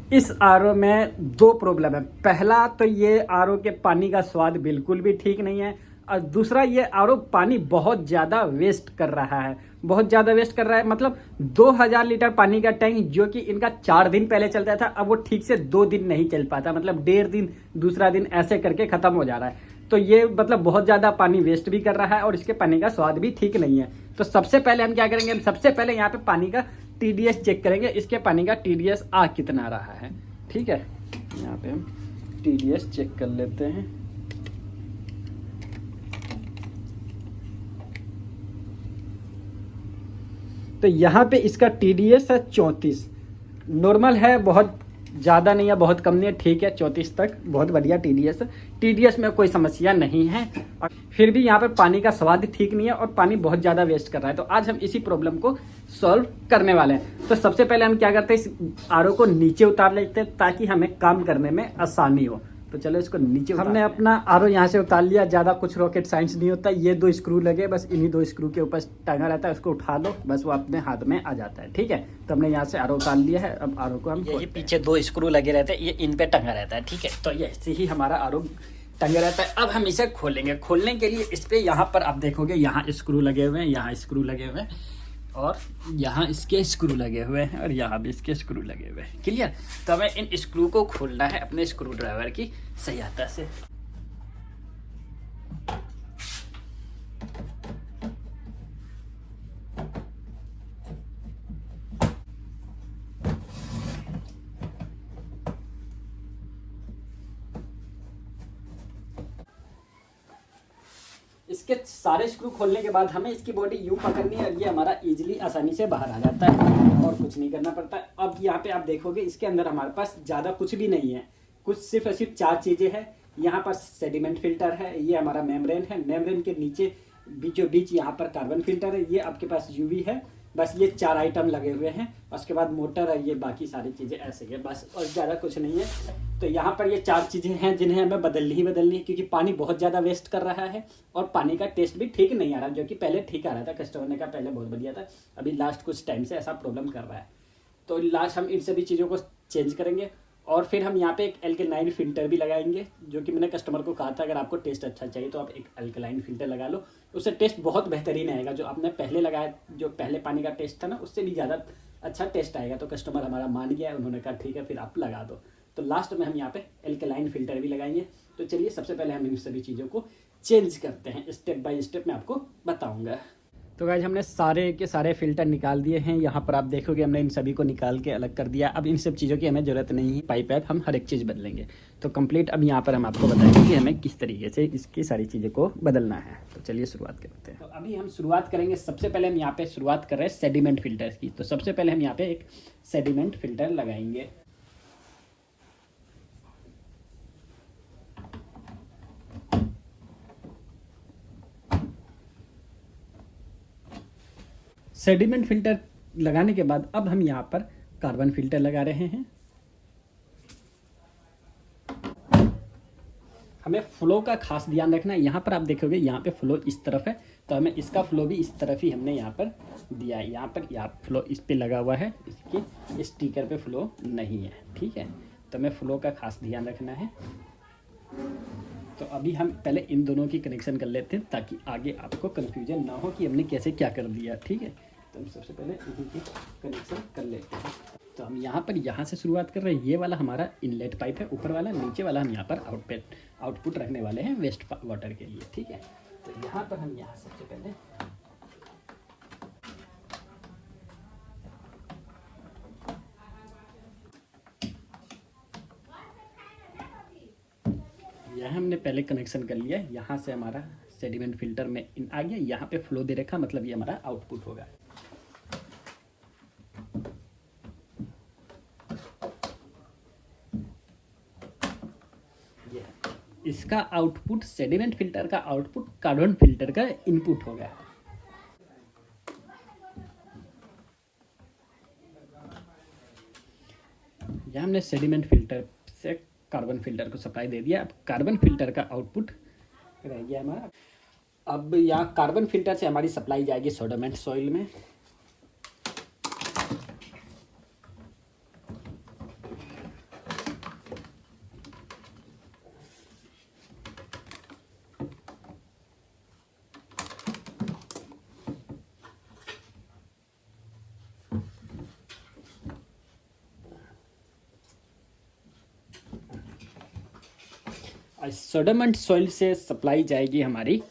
इस आरओ में दो प्रॉब्लम है। पहला तो ये आरओ के पानी का स्वाद बिल्कुल भी ठीक नहीं है, और दूसरा ये आरओ पानी बहुत ज़्यादा वेस्ट कर रहा है, बहुत ज़्यादा वेस्ट कर रहा है। मतलब 2000 लीटर पानी का टैंक जो कि इनका 4 दिन पहले चलता था, अब वो ठीक से 2 दिन नहीं चल पाता, मतलब 1.5 दिन दूसरा दिन ऐसे करके ख़त्म हो जा रहा है। तो ये मतलब बहुत ज़्यादा पानी वेस्ट भी कर रहा है और इसके पानी का स्वाद भी ठीक नहीं है। तो सबसे पहले हम क्या करेंगे, हम सबसे पहले यहाँ पे पानी का TDS चेक करेंगे, इसके पानी का TDS आ कितना रहा है। ठीक है, यहाँ पे हम TDS चेक कर लेते हैं। तो यहाँ पे इसका TDS है 34, नॉर्मल है, बहुत ज़्यादा नहीं है बहुत कम नहीं है, ठीक है 34 तक बहुत बढ़िया TDS में कोई समस्या नहीं है। और फिर भी यहाँ पर पानी का स्वाद ठीक नहीं है और पानी बहुत ज़्यादा वेस्ट कर रहा है। तो आज हम इसी प्रॉब्लम को सॉल्व करने वाले हैं। तो सबसे पहले हम क्या करते हैं, इस आरओ को नीचे उतार लेते हैं ताकि हमें काम करने में आसानी हो। तो चलो इसको नीचे हमने अपना आरओ यहाँ से उतार लिया। ज़्यादा कुछ रॉकेट साइंस नहीं होता, ये 2 स्क्रू लगे, बस इन्हीं 2 स्क्रू के ऊपर टंगा रहता है, उसको उठा लो बस वो अपने हाथ में आ जाता है। ठीक है, तो हमने यहाँ से आरओ उतार लिया है। अब आरओ को हम ये पीछे 2 स्क्रू लगे रहते हैं, ये इन पे टंगा रहता है। ठीक है, तो ये ऐसे ही हमारा आरओ टंगा रहता है। अब हम इसे खोलेंगे। खोलने के लिए इस पे यहाँ पर आप देखोगे यहाँ स्क्रू लगे हुए हैं, यहाँ स्क्रू लगे हुए हैं, और यहाँ इसके स्क्रू लगे हुए हैं, और यहाँ भी इसके स्क्रू लगे हुए हैं। क्लियर। तो हमें इन स्क्रू को खोलना है अपने स्क्रू ड्राइवर की सहायता से। इसके सारे स्क्रू खोलने के बाद हमें इसकी बॉडी यूं पकड़नी है और ये हमारा इजीली आसानी से बाहर आ जाता है और कुछ नहीं करना पड़ता। अब यहाँ पे आप देखोगे इसके अंदर हमारे पास ज़्यादा कुछ भी नहीं है, कुछ सिर्फ और सिर्फ 4 चीज़ें हैं। यहाँ पर सेडिमेंट फिल्टर है, ये हमारा मेम्ब्रेन है, मेम्ब्रेन के नीचे बीचों बीच यहाँ पर कार्बन फिल्टर है, ये आपके पास UV है। बस ये 4 आइटम लगे हुए हैं। उसके बाद मोटर है, ये बाकी सारी चीज़ें ऐसे है बस, और ज़्यादा कुछ नहीं है। तो यहाँ पर ये 4 चीज़ें हैं जिन्हें हमें बदलनी है, क्योंकि पानी बहुत ज़्यादा वेस्ट कर रहा है और पानी का टेस्ट भी ठीक नहीं आ रहा, जो कि पहले ठीक आ रहा था, कस्टमर ने कहा पहले बहुत बढ़िया था, अभी लास्ट कुछ टाइम से ऐसा प्रॉब्लम कर रहा है। तो लास्ट हम इन सभी चीज़ों को चेंज करेंगे और फिर हम यहाँ पे एक अल्कलाइन फिल्टर भी लगाएंगे, जो कि मैंने कस्टमर को कहा था अगर आपको टेस्ट अच्छा चाहिए तो आप एक अल्कलाइन फिल्टर लगा लो, उससे टेस्ट बहुत बेहतरीन आएगा। जो आपने पहले लगाया, जो पहले पानी का टेस्ट था ना, उससे भी ज़्यादा अच्छा टेस्ट आएगा। तो कस्टमर हमारा मान गया है, उन्होंने कहा ठीक है फिर आप लगा दो। तो लास्ट में हम यहाँ पे अल्कलाइन फिल्टर भी लगाएंगे। तो चलिए सबसे पहले हम इन सभी चीज़ों को चेंज करते हैं, स्टेप बाय स्टेप मैं आपको बताऊँगा। तो गाइज हमने सारे के सारे फ़िल्टर निकाल दिए हैं। यहाँ पर आप देखोगे हमने इन सभी को निकाल के अलग कर दिया। अब इन सब चीज़ों की हमें ज़रूरत नहीं है, पाइप हम हर एक चीज़ बदलेंगे। तो कंप्लीट अब यहाँ पर हम आपको बताएंगे कि हमें किस तरीके से इसकी सारी चीज़ों को बदलना है। तो चलिए शुरुआत करते हैं। तो अभी हम शुरुआत करेंगे, सबसे पहले हम यहाँ पर शुरुआत कर रहे हैं सेडिमेंट फ़िल्टर की। तो सबसे पहले हम यहाँ पर एक सेडिमेंट फ़िल्टर लगाएंगे। सेडिमेंट फिल्टर लगाने के बाद अब हम यहाँ पर कार्बन फिल्टर लगा रहे हैं। हमें फ्लो का खास ध्यान रखना है। यहाँ पर आप देखोगे यहाँ पे फ्लो इस तरफ है, तो हमें इसका फ्लो भी इस तरफ ही हमने यहाँ पर दिया है। यहाँ पर यहाँ फ्लो इस पे लगा हुआ है, इसकी स्टिकर पे फ्लो नहीं है। ठीक है, तो हमें फ्लो का खास ध्यान रखना है। तो अभी हम पहले इन दोनों की कनेक्शन कर लेते हैं ताकि आगे आपको कन्फ्यूजन ना हो कि हमने कैसे क्या कर दिया। ठीक है, तो हम सबसे पहले इन्हीं की कनेक्शन कर लेते हैं। तो हम यहाँ से शुरुआत कर रहे हैं। ये वाला हमारा इनलेट पाइप है ऊपर वाला, नीचे वाला हम यहाँ पर आउटपुट रखने वाले हैं वेस्ट वाटर के लिए। ठीक है, तो यहाँ पर हम यहाँ सबसे पहले यह हमने पहले कनेक्शन कर लिया। यहाँ से हमारा सेडिमेंट फिल्टर में इन आ गया, यहाँ पे फ्लो दे रखा, मतलब ये हमारा आउटपुट होगा। इसका आउटपुट सेडिमेंट फिल्टर का आउटपुट कार्बन फिल्टर का इनपुट होगा। यह हमने सेडिमेंट फिल्टर से कार्बन फिल्टर को सप्लाई दे दिया। अब कार्बन फिल्टर का आउटपुट रह गया हमारा। अब यहाँ कार्बन फिल्टर से हमारी सप्लाई जाएगी सोडोमेंट सॉइल में। सोडियम एंड सॉइल से सप्लाई जाएगी हमारी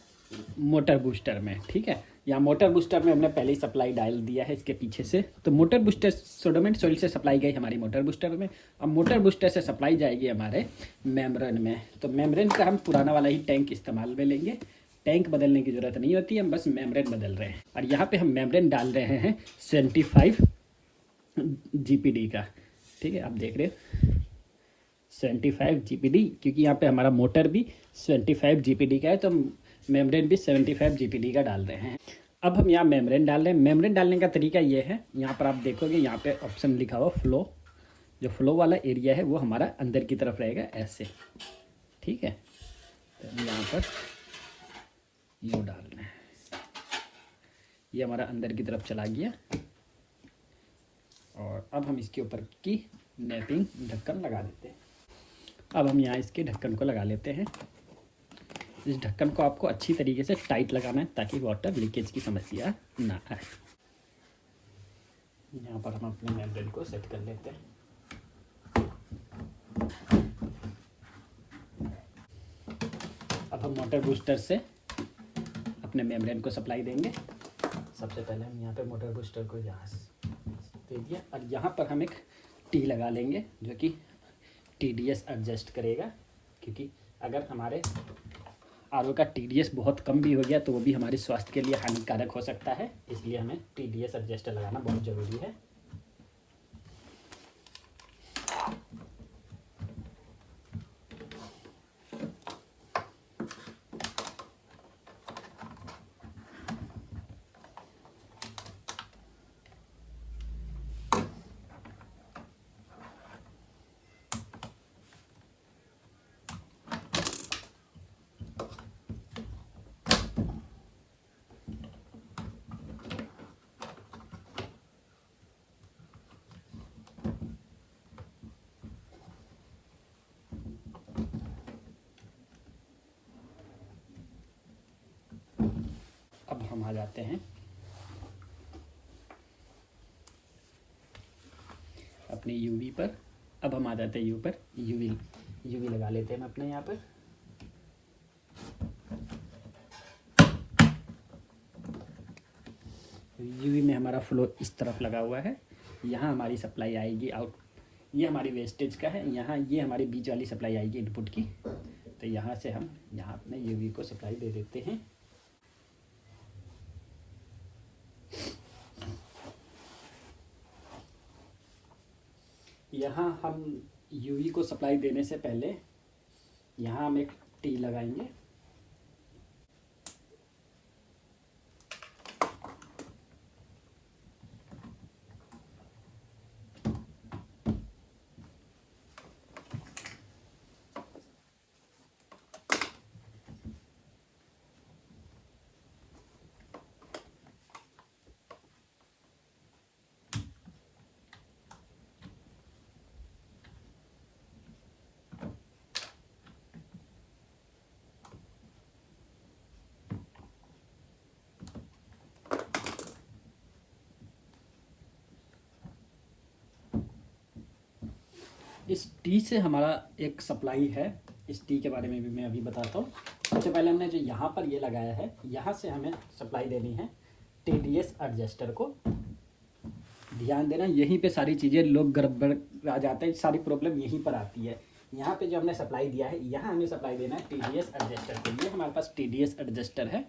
मोटर बूस्टर में, ठीक है। यहाँ मोटर बूस्टर में हमने पहले ही सप्लाई डाल दिया है इसके पीछे से, तो motor booster sodium and soil से सप्लाई गई हमारी मोटर बूस्टर में। अब मोटर बूस्टर से सप्लाई जाएगी हमारे मेम्ब्रेन में। तो मेम्ब्रेन का हम पुराना वाला ही टैंक इस्तेमाल में लेंगे, टैंक बदलने की ज़रूरत नहीं होती, हम बस मेम्ब्रेन बदल रहे हैं। और यहाँ पे हम मेम्ब्रेन डाल रहे हैं 75 GPD का, ठीक है। आप देख रहे हो 75 GPD, क्योंकि यहाँ पे हमारा मोटर भी 75 GPD का है, तो मेम्ब्रेन भी 75 GPD का डाल रहे हैं। अब हम यहाँ मेम्ब्रेन डाल रहे हैं। मेम्ब्रेन डालने का तरीका ये है, यहाँ पर आप देखोगे यहाँ पे ऑप्शन लिखा हुआ फ्लो, जो फ्लो वाला एरिया है वो हमारा अंदर की तरफ रहेगा ऐसे, ठीक है। तो यहाँ पर यूँ डालना है, ये हमारा अंदर की तरफ चला गया। और अब हम इसके ऊपर की नैपिंग ढक्कन लगा देते हैं। अब हम यहाँ इसके ढक्कन को लगा लेते हैं। इस ढक्कन को आपको अच्छी तरीके से टाइट लगाना है ताकि वाटर लीकेज की समस्या ना आए। यहाँ पर हम अपने मेम्ब्रेन को सेट कर लेते हैं। अब हम मोटर बूस्टर से अपने मेम्ब्रेन को सप्लाई देंगे। सबसे पहले हम यहाँ पे मोटर बूस्टर को यहाँ दे दिया, और यहाँ पर हम एक टी लगा लेंगे जो कि TDS एडजस्ट करेगा, क्योंकि अगर हमारे RO का TDS बहुत कम भी हो गया तो वो भी हमारे स्वास्थ्य के लिए हानिकारक हो सकता है, इसलिए हमें TDS एडजस्टर लगाना बहुत ज़रूरी है। अब हम आ जाते हैं अपने यूवी पर। अब हम आ जाते हैं यूवी लगा लेते हैं हम अपने यहाँ पर। यूवी में हमारा फ्लो इस तरफ लगा हुआ है, यहाँ हमारी सप्लाई आएगी आउट, ये हमारी वेस्टेज का है, यहाँ ये हमारी बीच वाली सप्लाई आएगी इनपुट की। तो यहाँ से हम यहाँ अपने यूवी को सप्लाई दे देते हैं। यहाँ हम यूवी को सप्लाई देने से पहले यहाँ हम एक टी लगाएंगे। इस टी से हमारा एक सप्लाई है, इस टी के बारे में भी मैं अभी बताता हूँ। सबसे पहले हमने जो यहाँ पर ये लगाया है, यहाँ से हमें सप्लाई देनी है TDS एडजस्टर को। ध्यान देना, यहीं पे सारी चीज़ें लोग गड़बड़ आ जाते हैं, सारी प्रॉब्लम यहीं पर आती है। यहाँ पे जो हमने सप्लाई दिया है, यहाँ हमें सप्लाई देना है TDS एडजस्टर के लिए। हमारे पास TDS एडजस्टर है।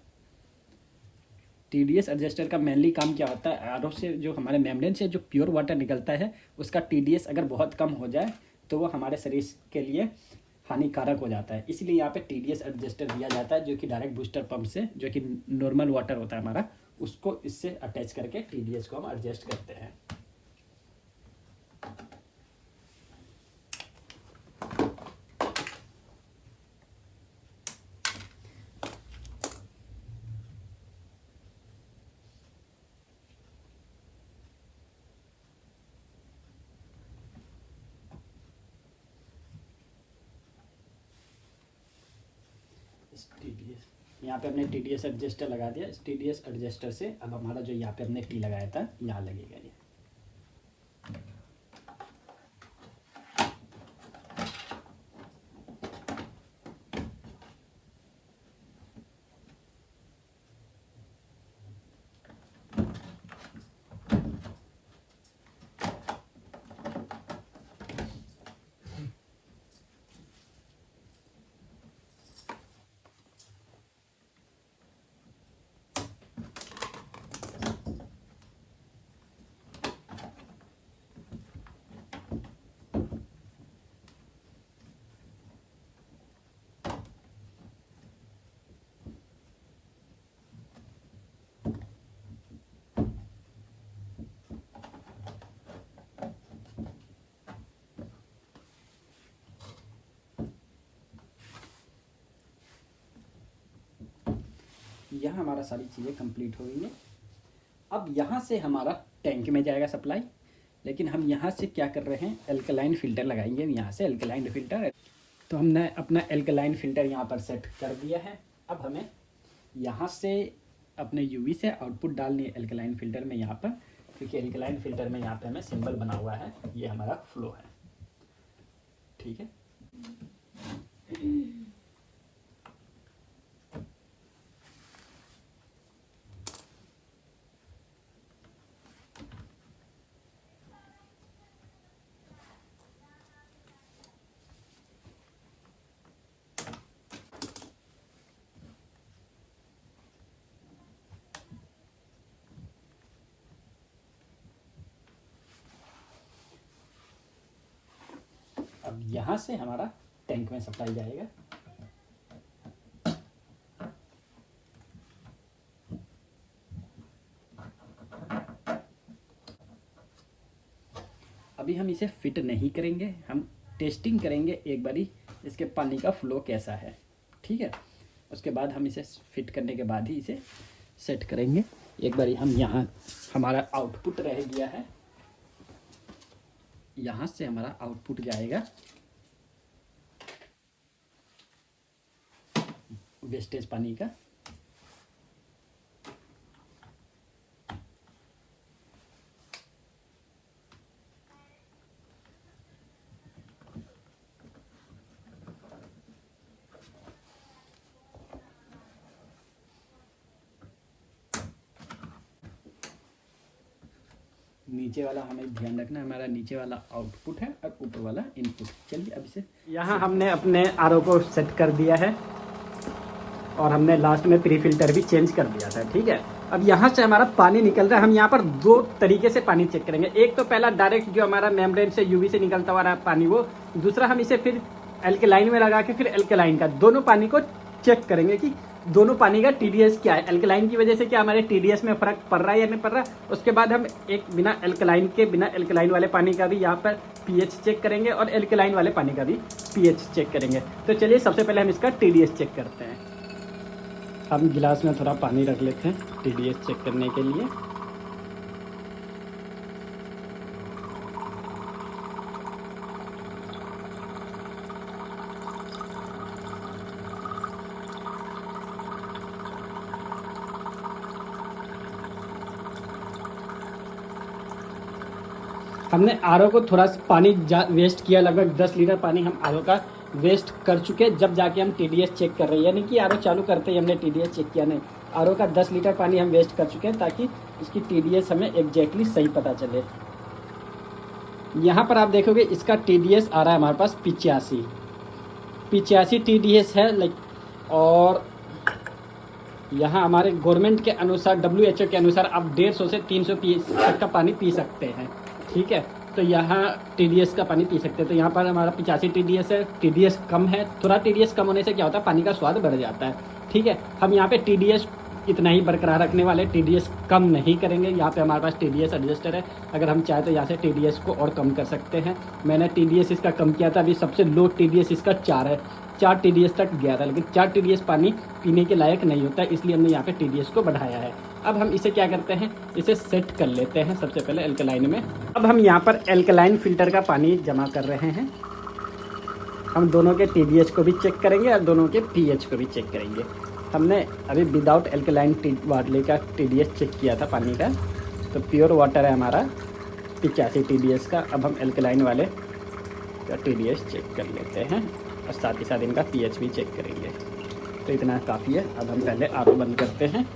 TDS एडजस्टर का मेनली काम क्या होता है, RO से जो हमारे मेम्ब्रेन से जो प्योर वाटर निकलता है उसका TDS अगर बहुत कम हो जाए तो वो हमारे शरीर के लिए हानिकारक हो जाता है। इसलिए यहाँ पे TDS एडजस्टर दिया जाता है, जो कि डायरेक्ट बूस्टर पंप से, जो कि नॉर्मल वाटर होता है हमारा, उसको इससे अटैच करके TDS को हम एडजस्ट करते हैं। TDS यहाँ पे हमने TDS एडजस्टर लगा दिया। इस TDS एडजस्टर से अब हमारा जो यहाँ पे हमने टी लगाया था यहाँ लगेगा ये। यहाँ हमारा सारी चीज़ें कंप्लीट हो गई हैं। अब यहाँ से हमारा टैंक में जाएगा सप्लाई, लेकिन हम यहाँ से क्या कर रहे हैं, एल्कलाइन फ़िल्टर लगाएंगे। यहाँ से एल्कलाइन फ़िल्टर, तो हमने अपना एल्कलाइन फ़िल्टर यहाँ पर सेट कर दिया है। अब हमें यहाँ से अपने यूवी से आउटपुट डालनी है एल्कलाइन फ़िल्टर में यहाँ पर, क्योंकि एल्कलाइन फ़िल्टर में यहाँ पे हमें सिंबल बना हुआ है, ये हमारा फ्लो है। ठीक है, अब यहाँ से हमारा टैंक में सप्लाई जाएगा। अभी हम इसे फिट नहीं करेंगे, हम टेस्टिंग करेंगे एक बारी इसके पानी का फ्लो कैसा है। ठीक है, उसके बाद हम इसे फिट करने के बाद ही इसे सेट करेंगे। एक बारी हम यहाँ हमारा आउटपुट रह गया है, यहाँ से हमारा आउटपुट जाएगा वेस्टेज पानी का। नीचे वाला हमें ध्यान रखना है, हमारा नीचे वाला आउटपुट है और ऊपर वाला इनपुट। चलिए अब इसे यहाँ हमने अपने आरओ को सेट कर दिया है और हमने लास्ट में प्री फिल्टर भी चेंज कर दिया था। ठीक है, अब यहाँ से हमारा पानी निकल रहा है। हम यहाँ पर दो तरीके से पानी चेक करेंगे। एक तो पहला डायरेक्ट जो हमारा मेम्ब्रेन से यूवी से निकलता हुआ पानी, वो दूसरा हम इसे फिर एल्कलाइन में लगा के फिर एल्कलाइन का दोनों पानी को चेक करेंगे कि दोनों पानी का टीडीएस क्या है। एल्कलाइन की वजह से क्या हमारे टीडीएस में फर्क पड़ रहा है या नहीं पड़ रहा। उसके बाद हम एक बिना एल्कलाइन वाले पानी का भी यहाँ पर पीएच चेक करेंगे और एल्कलाइन वाले पानी का भी पीएच चेक करेंगे। तो चलिए सबसे पहले हम इसका टीडीएस चेक करते हैं। हम गिलास में थोड़ा पानी रख लेते हैं टीडीएस चेक करने के लिए। हमने आरओ को थोड़ा सा पानी वेस्ट किया, लगभग 10 लीटर पानी हम आरओ का वेस्ट कर चुके, जब जाके हम टीडीएस चेक कर रहे हैं। यानी कि आरओ चालू करते ही हमने टीडीएस चेक किया नहीं, आरओ का 10 लीटर पानी हम वेस्ट कर चुके हैं ताकि इसकी टीडीएस हमें एग्जैक्टली सही पता चले। यहाँ पर आप देखोगे इसका टीडीएस आ रहा है हमारे पास 85 टीडीएस है लाइक। और यहाँ हमारे गवर्नमेंट के अनुसार, WHO के अनुसार आप 150 से 300 तक का पानी पी सकते हैं। ठीक है, तो यहाँ टीडीएस का पानी पी सकते हैं। तो यहाँ पर हमारा 85 टीडीएस है, टीडीएस कम है। थोड़ा टीडीएस कम होने से क्या होता है, पानी का स्वाद बढ़ जाता है। ठीक है, हम यहाँ पे टीडीएस इतना ही बरकरार रखने वाले, टीडीएस कम नहीं करेंगे। यहाँ पे हमारे पास टीडीएस एडजस्टर है, अगर हम चाहें तो यहाँ से टीडीएस को और कम कर सकते हैं। मैंने टीडीएस इसका कम किया था, अभी सबसे लो टीडीएस इसका 4 है, 4 टीडीएस तक गया था, लेकिन 4 टीडीएस पानी पीने के लायक नहीं होता, इसलिए हमने यहाँ पे टीडीएस को बढ़ाया है। अब हम इसे क्या करते हैं, इसे सेट कर लेते हैं सबसे पहले एल्कलाइन में। अब हम यहाँ पर एल्कलाइन फ़िल्टर का पानी जमा कर रहे हैं। हम दोनों के टीडीएस को भी चेक करेंगे और दोनों के पीएच को भी चेक करेंगे। हमने अभी विदाउट एल्कलाइन वाले का टीडीएस चेक किया था पानी का, तो प्योर वाटर है हमारा 85 टीडीएस का। अब हम एल्कलाइन वाले का टीडीएस चेक कर लेते हैं और साथ ही साथ इनका पीएच भी चेक करेंगे। तो इतना काफ़ी है। अब हम पहले आरओ बंद करते हैं।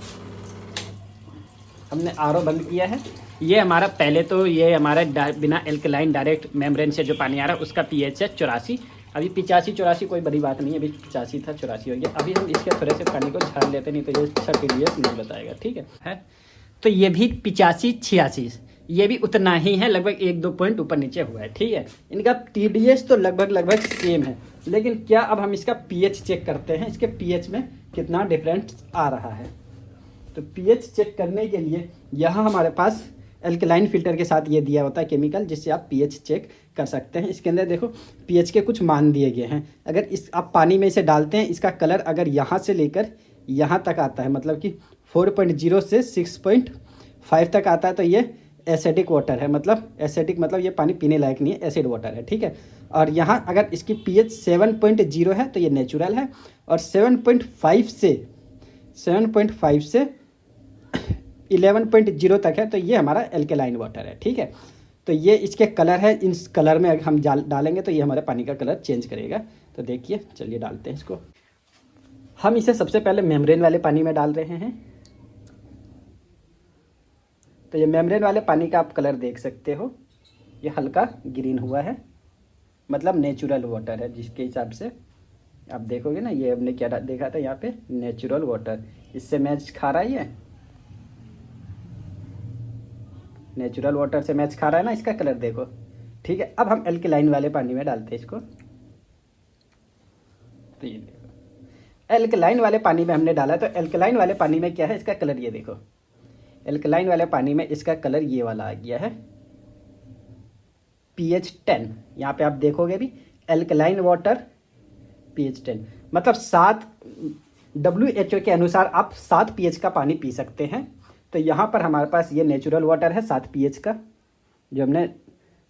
हमने आरओ बंद किया है। ये हमारा पहले तो ये हमारा बिना एल्कलाइन डायरेक्ट मेम्ब्रेन से जो पानी आ रहा है उसका पीएच है 84। अभी 85-84 कोई बड़ी बात नहीं है, अभी 85 था 84 हो गया। अभी हम इसके थोड़े से पानी को झाड़ लेते, नहीं तो ये अच्छा टीडीएस नहीं बताएगा। ठीक है, तो ये भी 85-86 ये भी उतना ही है, लगभग 1-2 पॉइंट ऊपर नीचे हुआ है। ठीक है, इनका टीडीएस तो लगभग सेम है, लेकिन क्या अब हम इसका पीएच चेक करते हैं, इसके पीएच में कितना डिफरेंस आ रहा है। तो पीएच चेक करने के लिए यहाँ हमारे पास एल्कलाइन फ़िल्टर के साथ ये दिया होता है केमिकल, जिससे आप पीएच चेक कर सकते हैं। इसके अंदर देखो पीएच के कुछ मान दिए गए हैं। अगर इस आप पानी में इसे डालते हैं, इसका कलर अगर यहाँ से लेकर यहाँ तक आता है, मतलब कि 4.0 से 6.5 तक आता है, तो ये एसिडिक वाटर है। मतलब एसिडिक मतलब ये पानी पीने लायक नहीं है, एसिड वाटर है, ठीक है। और यहाँ अगर इसकी पीएच 7.0 है तो ये नेचुरल है, और 7.5 से 11.0 तक है तो ये हमारा एल्केलाइन वाटर है, ठीक है। तो ये इसके कलर है, इन कलर में अगर हम डालेंगे तो ये हमारे पानी का कलर चेंज करेगा। तो देखिए, चलिए डालते हैं इसको। हम इसे सबसे पहले मेम्ब्रेन वाले पानी में डाल रहे हैं। तो ये मेम्ब्रेन वाले पानी का आप कलर देख सकते हो, ये हल्का ग्रीन हुआ है, मतलब नेचुरल वाटर है। जिसके हिसाब से आप देखोगे ना, ये हमने क्या देखा था यहाँ पे, नेचुरल वाटर, इससे मैच खा रहा है, ये नेचुरल वाटर से मैच खा रहा है ना, इसका कलर देखो, ठीक है। अब हम एल्केलाइन वाले पानी में डालते हैं इसको। तो ये देखो, एल्केलाइन वाले पानी में हमने डाला, तो एल्केलाइन वाले पानी में क्या है, इसका कलर ये देखो, एल्केलाइन वाले पानी में इसका कलर ये वाला आ गया है, pH 10। यहाँ पे आप देखोगे भी एल्केलाइन वाटर pH 10, मतलब 7, WHO के अनुसार आप 7 pH का पानी पी सकते हैं। तो यहाँ पर हमारे पास ये नेचुरल वाटर है 7 pH का, जो हमने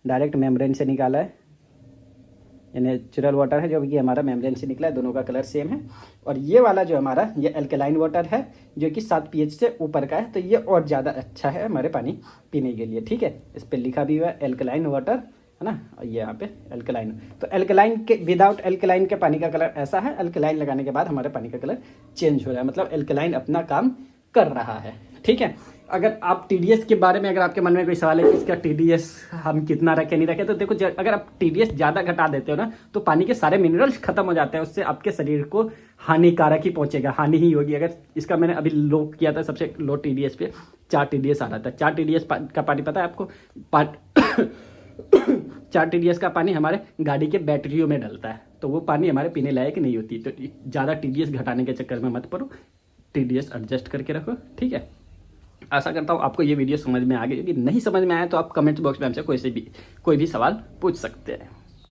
डायरेक्ट मेम्ब्रेन से निकाला है। ये नेचुरल वाटर है जो कि हमारा मेम्ब्रेन से निकला है, दोनों का कलर सेम है। और ये वाला जो हमारा ये एल्केलाइन वाटर है जो कि 7 pH से ऊपर का है, तो ये और ज़्यादा अच्छा है हमारे पानी पीने के लिए, ठीक है। इस पर लिखा भी हुआ है एल्केलाइन वाटर, है ना, और ये यहाँ पे एल्केलाइन। तो एल्केलाइन के विदाउट एल्केलाइन के पानी का कलर ऐसा है, एल्केलाइन लगाने के बाद हमारे पानी का कलर चेंज हो रहा है, मतलब एल्केलाइन अपना काम कर रहा है, ठीक है। अगर आप TDS के बारे में, अगर आपके मन में कोई सवाल है कि इसका TDS हम कितना रखें नहीं रखें, तो देखो अगर आप TDS ज़्यादा घटा देते हो ना, तो पानी के सारे मिनरल्स खत्म हो जाते हैं, उससे आपके शरीर को हानिकारक ही पहुंचेगा, हानि ही होगी। अगर इसका मैंने अभी लो किया था, सबसे लो TDS पे 4 TDS आ रहा था। 4 TDS का पानी पता है आपको, 4 TDS का पानी हमारे गाड़ी के बैटरियों में डलता है, तो वो पानी हमारे पीने लायक नहीं होती। तो ज़्यादा TDS घटाने के चक्कर में मत पड़ो, TDS एडजस्ट करके रखो, ठीक है। आशा करता हूँ आपको ये वीडियो समझ में आ गई। यदि नहीं समझ में आया तो आप कमेंट बॉक्स में हमसे कोई भी सवाल पूछ सकते हैं।